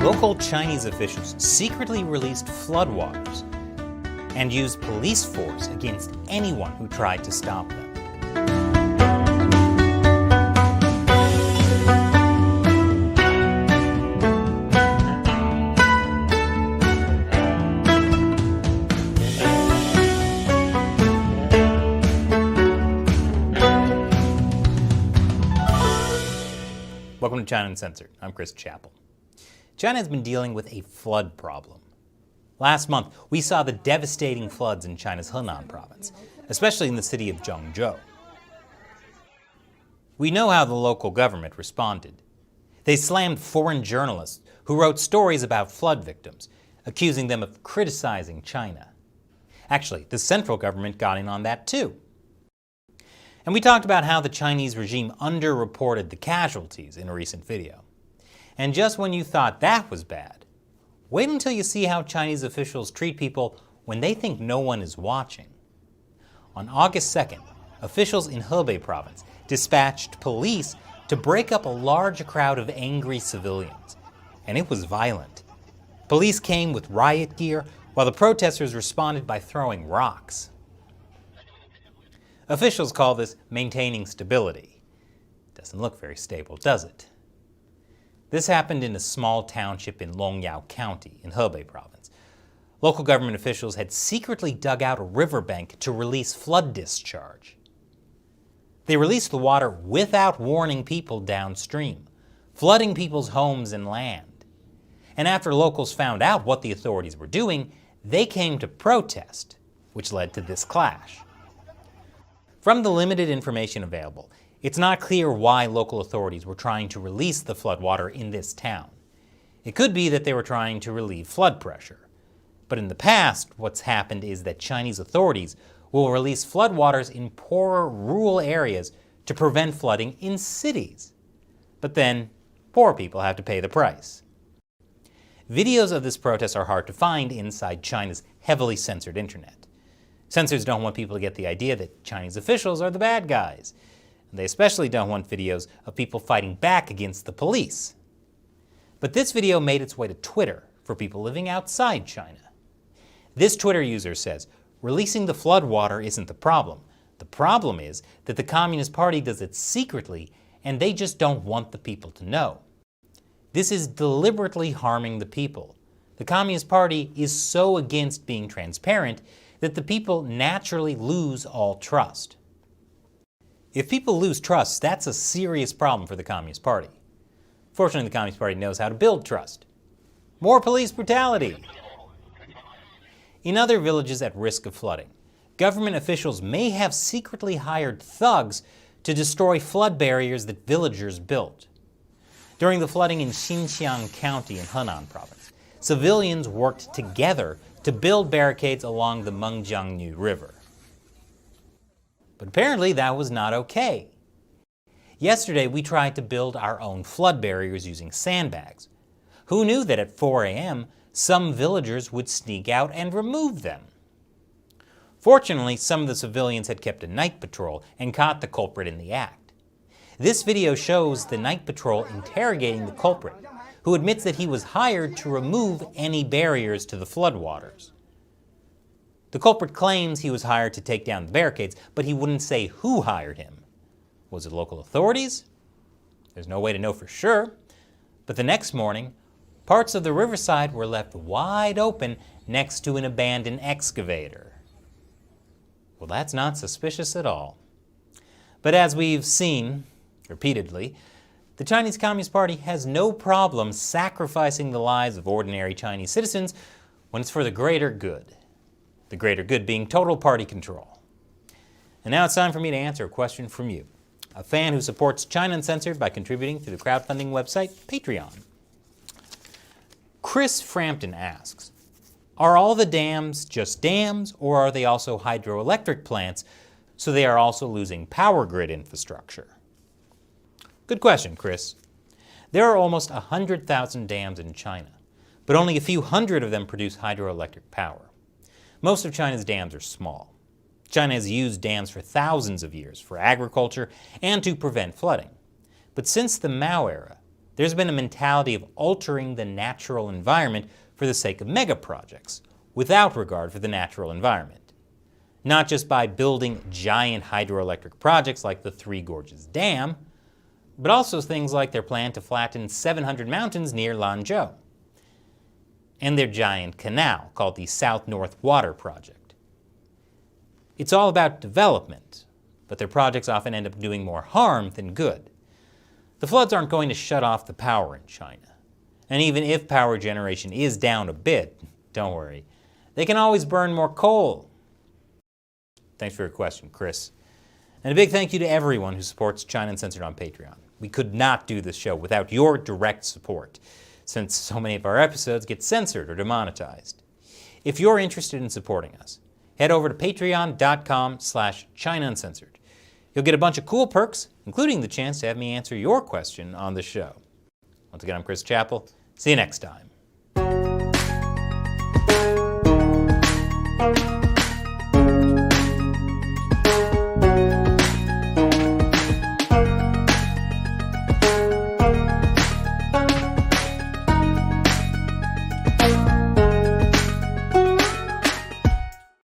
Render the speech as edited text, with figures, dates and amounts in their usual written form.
Local Chinese officials secretly released floodwaters and used police force against anyone who tried to stop them. Welcome to China Uncensored. I'm Chris Chappell. China has been dealing with a flood problem. Last month, we saw the devastating floods in China's Henan province, especially in the city of Zhengzhou. We know how the local government responded. They slammed foreign journalists who wrote stories about flood victims, accusing them of criticizing China. Actually, the central government got in on that too. And we talked about how the Chinese regime underreported the casualties in a recent video. And just when you thought that was bad, wait until you see how Chinese officials treat people when they think no one is watching. On August 2nd, officials in Hebei province dispatched police to break up a large crowd of angry civilians, and it was violent. Police came with riot gear, while the protesters responded by throwing rocks. Officials call this maintaining stability. Doesn't look very stable, does it? This happened in a small township in Longyao County in Hebei province. Local government officials had secretly dug out a riverbank to release flood discharge. They released the water without warning people downstream, flooding people's homes and land. And after locals found out what the authorities were doing, they came to protest, which led to this clash. From the limited information available, it's not clear why local authorities were trying to release the floodwater in this town. It could be that they were trying to relieve flood pressure. But in the past, what's happened is that Chinese authorities will release floodwaters in poorer rural areas to prevent flooding in cities. But then, poor people have to pay the price. Videos of this protest are hard to find inside China's heavily censored internet. Censors don't want people to get the idea that Chinese officials are the bad guys. And they especially don't want videos of people fighting back against the police. But this video made its way to Twitter for people living outside China. This Twitter user says, releasing the floodwater isn't the problem. The problem is that the Communist Party does it secretly and they just don't want the people to know. This is deliberately harming the people. The Communist Party is so against being transparent that the people naturally lose all trust. If people lose trust, that's a serious problem for the Communist Party. Fortunately, the Communist Party knows how to build trust. More police brutality. In other villages at risk of flooding, government officials may have secretly hired thugs to destroy flood barriers that villagers built. During the flooding in Xinjiang County in Henan province, civilians worked together to build barricades along the Mengjiangnu River. But apparently that was not okay. Yesterday we tried to build our own flood barriers using sandbags. Who knew that at 4 a.m. some villagers would sneak out and remove them? Fortunately, some of the civilians had kept a night patrol and caught the culprit in the act. This video shows the night patrol interrogating the culprit, who admits that he was hired to remove any barriers to the floodwaters. The culprit claims he was hired to take down the barricades, but he wouldn't say who hired him. Was it local authorities? There's no way to know for sure. But the next morning, parts of the riverside were left wide open next to an abandoned excavator. Well, that's not suspicious at all. But as we've seen repeatedly, the Chinese Communist Party has no problem sacrificing the lives of ordinary Chinese citizens when it's for the greater good. The greater good being total party control. And now it's time for me to answer a question from you, a fan who supports China Uncensored by contributing through the crowdfunding website Patreon. Chris Frampton asks, are all the dams just dams, or are they also hydroelectric plants, so they are also losing power grid infrastructure? Good question, Chris. There are almost 100,000 dams in China, but only a few hundred of them produce hydroelectric power. Most of China's dams are small. China has used dams for thousands of years for agriculture and to prevent flooding. But since the Mao era, there's been a mentality of altering the natural environment for the sake of mega projects, without regard for the natural environment. Not just by building giant hydroelectric projects like the Three Gorges Dam, but also things like their plan to flatten 700 mountains near Lanzhou, and their giant canal called the South-North Water Project. It's all about development, but their projects often end up doing more harm than good. The floods aren't going to shut off the power in China. And even if power generation is down a bit, don't worry, they can always burn more coal. Thanks for your question, Chris. And a big thank you to everyone who supports China Uncensored on Patreon. We could not do this show without your direct support, since so many of our episodes get censored or demonetized. If you're interested in supporting us, head over to patreon.com/China Uncensored. You'll get a bunch of cool perks, including the chance to have me answer your question on the show. Once again, I'm Chris Chappell. See you next time.